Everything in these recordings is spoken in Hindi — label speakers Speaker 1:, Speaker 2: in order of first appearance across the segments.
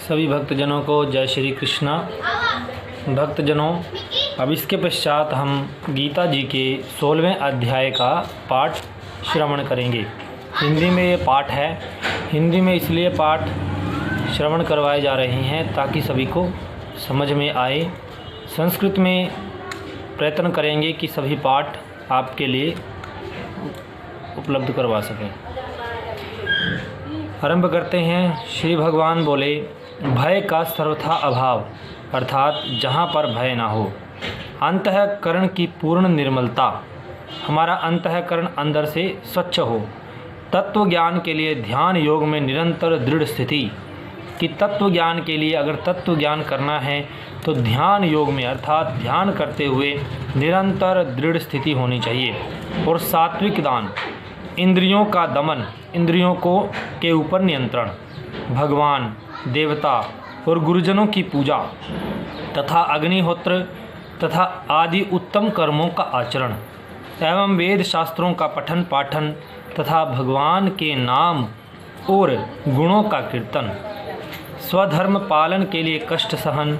Speaker 1: सभी भक्तजनों को जय श्री कृष्णा। भक्तजनों, अब इसके पश्चात हम गीता जी के 16वें अध्याय का पाठ श्रवण करेंगे। हिंदी में ये पाठ है। हिंदी में इसलिए पाठ श्रवण करवाए जा रहे हैं ताकि सभी को समझ में आए। संस्कृत में प्रयत्न करेंगे कि सभी पाठ आपके लिए उपलब्ध करवा सकें। आरंभ करते हैं। श्री भगवान बोले, भय का सर्वथा अभाव, अर्थात जहाँ पर भय ना हो। अंतःकरण की पूर्ण निर्मलता, हमारा अंतःकरण अंदर से स्वच्छ हो। तत्व ज्ञान के लिए ध्यान योग में निरंतर दृढ़ स्थिति, कि तत्व ज्ञान के लिए अगर तत्व ज्ञान करना है तो ध्यान योग में अर्थात ध्यान करते हुए निरंतर दृढ़ स्थिति होनी चाहिए। और सात्विक दान, इंद्रियों का दमन, इंद्रियों को के ऊपर नियंत्रण, भगवान, देवता और गुरुजनों की पूजा तथा अग्निहोत्र तथा आदि उत्तम कर्मों का आचरण एवं वेद शास्त्रों का पठन पाठन तथा भगवान के नाम और गुणों का कीर्तन, स्वधर्म पालन के लिए कष्ट सहन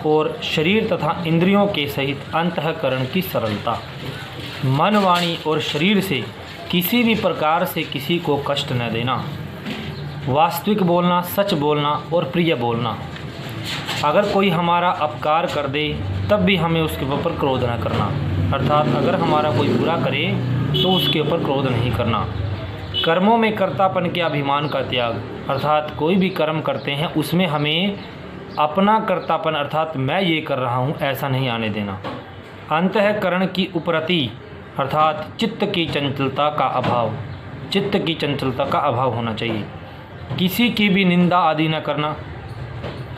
Speaker 1: और शरीर तथा इंद्रियों के सहित अंतःकरण की सरलता, मन वाणी और शरीर से किसी भी प्रकार से किसी को कष्ट न देना, वास्तविक बोलना, सच बोलना और प्रिय बोलना। अगर कोई हमारा अपकार कर दे तब भी हमें उसके ऊपर क्रोध न करना, अर्थात अगर हमारा कोई बुरा करे तो उसके ऊपर क्रोध नहीं करना। कर्मों में कर्तापन के अभिमान का त्याग, अर्थात कोई भी कर्म करते हैं उसमें हमें अपना कर्तापन अर्थात मैं ये कर रहा हूँ ऐसा नहीं आने देना। अंतःकरण की उपरति, अर्थात चित्त की चंचलता का अभाव, चित्त की चंचलता का अभाव होना चाहिए। किसी की भी निंदा आदि न करना।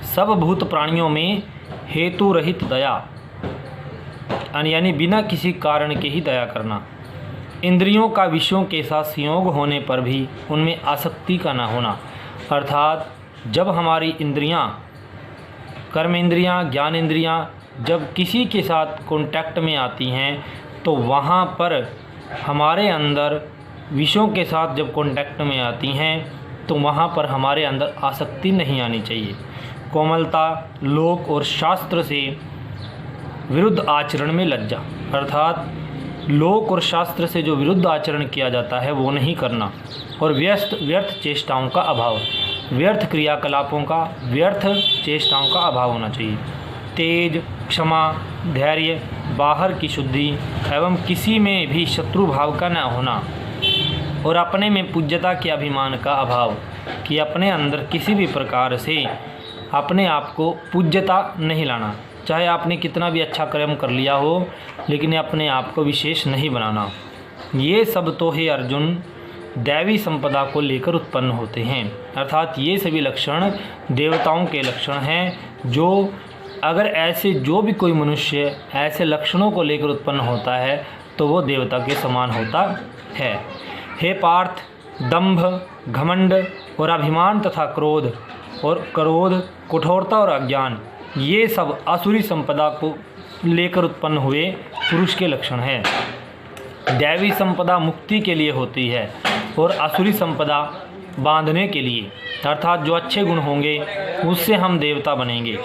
Speaker 1: सब भूत प्राणियों में हेतु रहित दया, यानी बिना किसी कारण के ही दया करना। इंद्रियों का विषयों के साथ संयोग होने पर भी उनमें आसक्ति का न होना, अर्थात जब हमारी इंद्रियां, कर्म इंद्रियां, ज्ञान इंद्रियां जब किसी के साथ कांटेक्ट में आती हैं तो वहाँ पर हमारे अंदर विषयों के साथ जब कांटेक्ट में आती हैं तो वहाँ पर हमारे अंदर आसक्ति नहीं आनी चाहिए। कोमलता, लोक और शास्त्र से विरुद्ध आचरण में लज्जा, अर्थात लोक और शास्त्र से जो विरुद्ध आचरण किया जाता है वो नहीं करना। और व्यर्थ चेष्टाओं का अभाव, व्यर्थ क्रियाकलापों का, व्यर्थ चेष्टाओं का अभाव होना चाहिए। तेज, क्षमा, धैर्य, बाहर की शुद्धि एवं किसी में भी शत्रु भाव का न होना। और अपने में पूज्यता के अभिमान का अभाव, कि अपने अंदर किसी भी प्रकार से अपने आप को पूज्यता नहीं लाना। चाहे आपने कितना भी अच्छा कर्म कर लिया हो लेकिन अपने आप को विशेष नहीं बनाना। ये सब तो हे अर्जुन दैवी संपदा को लेकर उत्पन्न होते हैं, अर्थात ये सभी लक्षण देवताओं के लक्षण हैं। जो अगर ऐसे जो भी कोई मनुष्य ऐसे लक्षणों को लेकर उत्पन्न होता है तो वो देवता के समान होता है। हे पार्थ, दंभ, घमंड और अभिमान तथा क्रोध, कठोरता और अज्ञान, ये सब आसुरी संपदा को लेकर उत्पन्न हुए पुरुष के लक्षण हैं। दैवी संपदा मुक्ति के लिए होती है और आसुरी संपदा बांधने के लिए, अर्थात जो अच्छे गुण होंगे उससे हम देवता बनेंगे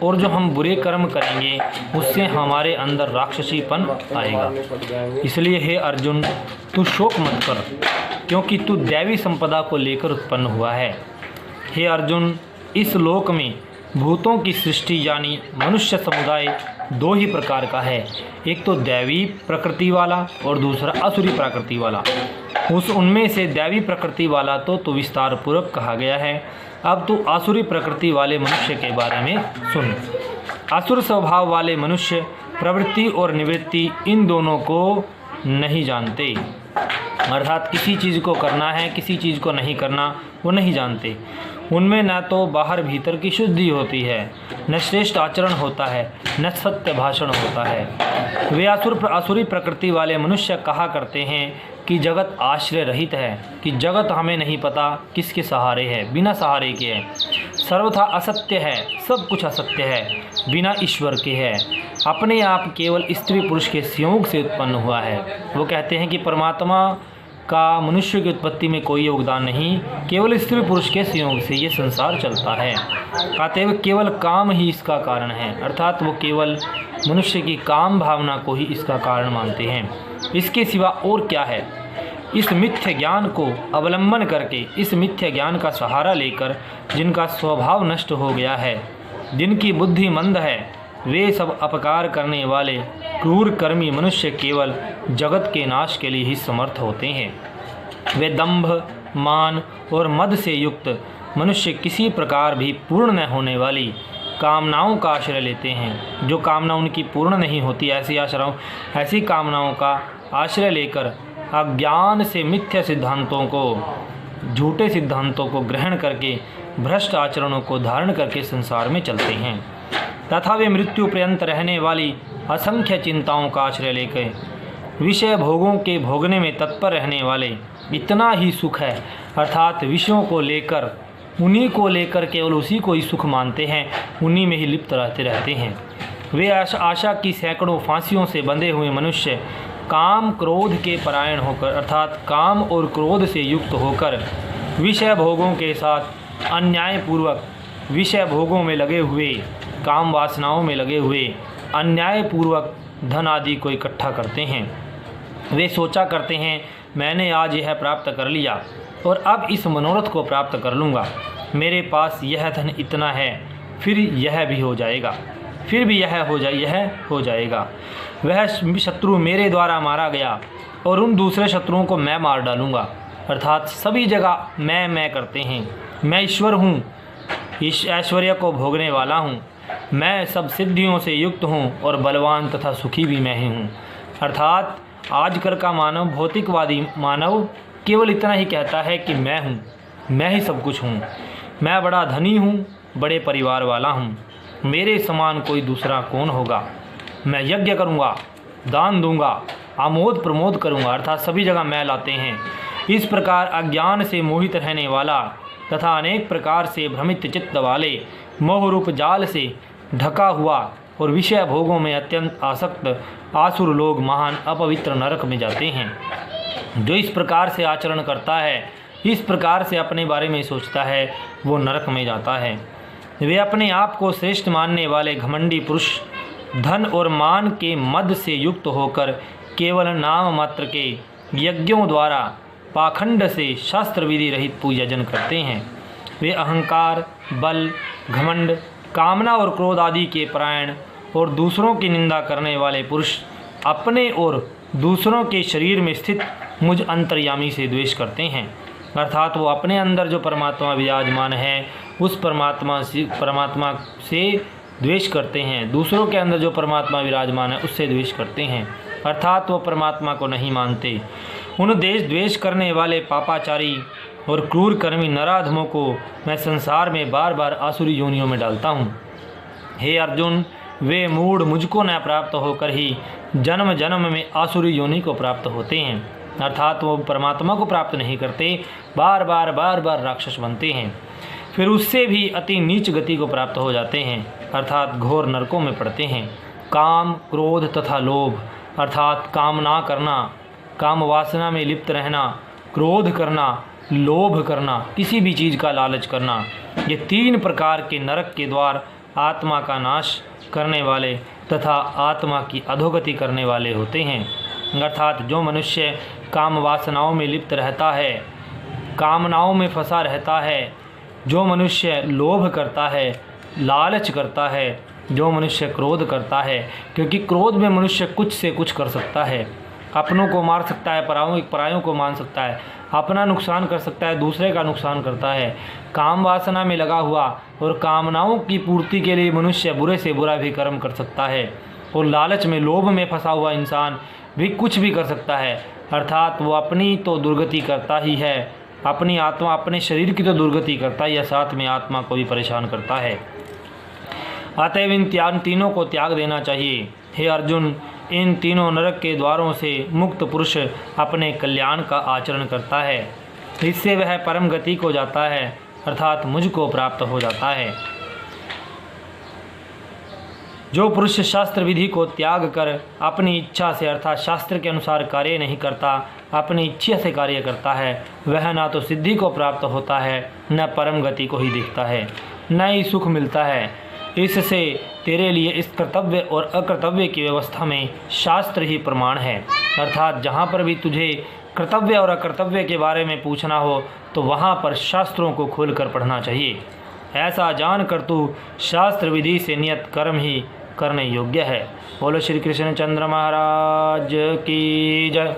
Speaker 1: और जो हम बुरे कर्म करेंगे उससे हमारे अंदर राक्षसीपन आएगा। इसलिए हे अर्जुन, तू शोक मत कर, क्योंकि तू दैवी संपदा को लेकर उत्पन्न हुआ है। हे अर्जुन, इस लोक में भूतों की सृष्टि यानी मनुष्य समुदाय दो ही प्रकार का है, एक तो दैवी प्रकृति वाला और दूसरा असुरी प्रकृति वाला। उनमें से दैवी प्रकृति वाला तो विस्तार पूर्वक कहा गया है। अब तो आसुरी प्रकृति वाले मनुष्य के बारे में सुन। असुर स्वभाव वाले मनुष्य प्रवृत्ति और निवृत्ति इन दोनों को नहीं जानते, अर्थात किसी चीज़ को करना है किसी चीज़ को नहीं करना वो नहीं जानते। उनमें न तो बाहर भीतर की शुद्धि होती है, न श्रेष्ठ आचरण होता है, न सत्य भाषण होता है। वे आसुरी प्रकृति वाले मनुष्य कहा करते हैं कि जगत आश्रय रहित है, कि जगत हमें नहीं पता किसके सहारे है, बिना सहारे के है, सर्वथा असत्य है, सब कुछ असत्य है, बिना ईश्वर के है, अपने आप केवल स्त्री पुरुष के संयोग से उत्पन्न हुआ है। वो कहते हैं कि परमात्मा का मनुष्य की उत्पत्ति में कोई योगदान नहीं, केवल स्त्री पुरुष के संयोग से ये संसार चलता है। अतएव केवल काम ही इसका कारण है, अर्थात वो केवल मनुष्य की काम भावना को ही इसका कारण मानते हैं, इसके सिवा और क्या है। इस मिथ्य ज्ञान को अवलंबन करके, इस मिथ्य ज्ञान का सहारा लेकर जिनका स्वभाव नष्ट हो गया है, जिनकी बुद्धि मंद है, वे सब अपकार करने वाले क्रूर कर्मी मनुष्य केवल जगत के नाश के लिए ही समर्थ होते हैं। वे दंभ, मान और मद से युक्त मनुष्य किसी प्रकार भी पूर्ण न होने वाली कामनाओं का आश्रय लेते हैं। जो कामना उनकी पूर्ण नहीं होती, ऐसी कामनाओं का आश्रय लेकर अज्ञान से मिथ्या सिद्धांतों को, झूठे सिद्धांतों को ग्रहण करके भ्रष्ट आचरणों को धारण करके संसार में चलते हैं तथा वे मृत्यु पर्यंत रहने वाली असंख्य चिंताओं का आश्रय लेकर विषय भोगों के भोगने में तत्पर रहने वाले इतना ही सुख है, अर्थात विषयों को लेकर, उन्हीं को लेकर केवल उसी को ही सुख मानते हैं, उन्हीं में ही लिप्त रहते हैं। वे आशा की सैकड़ों फांसियों से बंधे हुए मनुष्य काम क्रोध के परायण होकर, अर्थात काम और क्रोध से युक्त होकर विषय भोगों के साथ अन्यायपूर्वक विषय भोगों में लगे हुए, काम वासनाओं में लगे हुए अन्यायपूर्वक धन आदि को इकट्ठा करते हैं। वे सोचा करते हैं मैंने आज यह प्राप्त कर लिया और अब इस मनोरथ को प्राप्त कर लूँगा, मेरे पास यह धन इतना है, फिर यह भी हो जाएगा, फिर भी यह हो जाएगा। वह शत्रु मेरे द्वारा मारा गया और उन दूसरे शत्रुओं को मैं मार डालूँगा, अर्थात सभी जगह मैं करते हैं। मैं ईश्वर हूँ, इस ऐश्वर्य को भोगने वाला हूँ, मैं सब सिद्धियों से युक्त हूँ और बलवान तथा सुखी भी मैं ही हूँ। अर्थात आजकल का मानव, भौतिकवादी मानव केवल इतना ही कहता है कि मैं हूँ, मैं ही सब कुछ हूँ, मैं बड़ा धनी हूँ, बड़े परिवार वाला हूँ, मेरे समान कोई दूसरा कौन होगा, मैं यज्ञ करूँगा, दान दूँगा, आमोद प्रमोद करूँगा, अर्थात सभी जगह मैं लाते हैं। इस प्रकार अज्ञान से मोहित रहने वाला तथा अनेक प्रकार से भ्रमित चित्त वाले मोह रूप जाल से ढका हुआ और विषय भोगों में अत्यंत आसक्त आसुर लोग महान अपवित्र नरक में जाते हैं। जो इस प्रकार से आचरण करता है, इस प्रकार से अपने बारे में सोचता है, वो नरक में जाता है। वे अपने आप को श्रेष्ठ मानने वाले घमंडी पुरुष धन और मान के मद से युक्त होकर केवल नाम मात्र के यज्ञों द्वारा पाखंड से शास्त्र विधि रहित पूजन करते हैं। वे अहंकार, बल, घमंड, कामना और क्रोध आदि के परायण और दूसरों की निंदा करने वाले पुरुष अपने और दूसरों के शरीर में स्थित मुझ अंतर्यामी से द्वेष करते हैं, अर्थात वो अपने अंदर जो परमात्मा विराजमान है उस परमात्मा से द्वेष करते हैं, दूसरों के अंदर जो परमात्मा विराजमान है उससे द्वेष करते हैं, अर्थात वो परमात्मा को नहीं मानते। उन द्वेष करने वाले पापाचारी और क्रूर कर्मी नराधमों को मैं संसार में बार बार आसुरी योनियों में डालता हूँ। हे अर्जुन, वे मूढ़ मुझको न प्राप्त होकर ही जन्म जन्म में आसुरी योनि को प्राप्त होते हैं, अर्थात वो परमात्मा को प्राप्त नहीं करते, बार बार राक्षस बनते हैं, फिर उससे भी अति नीच गति को प्राप्त हो जाते हैं, अर्थात घोर नरकों में पड़ते हैं। काम, क्रोध तथा लोभ, अर्थात कामना करना, काम वासना में लिप्त रहना, क्रोध करना, लोभ करना, किसी भी चीज़ का लालच करना, ये तीन प्रकार के नरक के द्वार आत्मा का नाश करने वाले तथा आत्मा की अधोगति करने वाले होते हैं। अर्थात जो मनुष्य काम वासनाओं में लिप्त रहता है, कामनाओं में फंसा रहता है, जो मनुष्य लोभ करता है, लालच करता है, जो मनुष्य क्रोध करता है, क्योंकि क्रोध में मनुष्य कुछ से कुछ कर सकता है, अपनों को मार सकता है, परायों को मान सकता है, अपना नुकसान कर सकता है, दूसरे का नुकसान करता है। काम वासना में लगा हुआ और कामनाओं की पूर्ति के लिए मनुष्य बुरे से बुरा भी कर्म कर सकता है, और लालच में, लोभ में फंसा हुआ इंसान भी कुछ भी कर सकता है, अर्थात वो अपनी तो दुर्गति करता ही है, अपनी आत्मा, अपने शरीर की तो दुर्गति करता ही है, साथ में आत्मा को भी परेशान करता है। अतएव इन तीनों को त्याग देना चाहिए। हे अर्जुन, इन तीनों नरक के द्वारों से मुक्त पुरुष अपने कल्याण का आचरण करता है, इससे वह परम गति को जाता है, अर्थात मुझको प्राप्त हो जाता है। जो पुरुष शास्त्र विधि को त्याग कर अपनी इच्छा से अर्थात शास्त्र के अनुसार कार्य नहीं करता, अपनी इच्छा से कार्य करता है, वह ना तो सिद्धि को प्राप्त होता है, न परम गति को ही देखता है, न ही सुख मिलता है। इससे तेरे लिए इस कर्तव्य और अकर्तव्य की व्यवस्था में शास्त्र ही प्रमाण है। अर्थात जहाँ पर भी तुझे कर्तव्य और अकर्तव्य के बारे में पूछना हो तो वहाँ पर शास्त्रों को खोलकर पढ़ना चाहिए। ऐसा जान कर तू शास्त्र विधि से नियत कर्म ही करने योग्य है। बोलो श्री कृष्ण चंद्र महाराज की जय।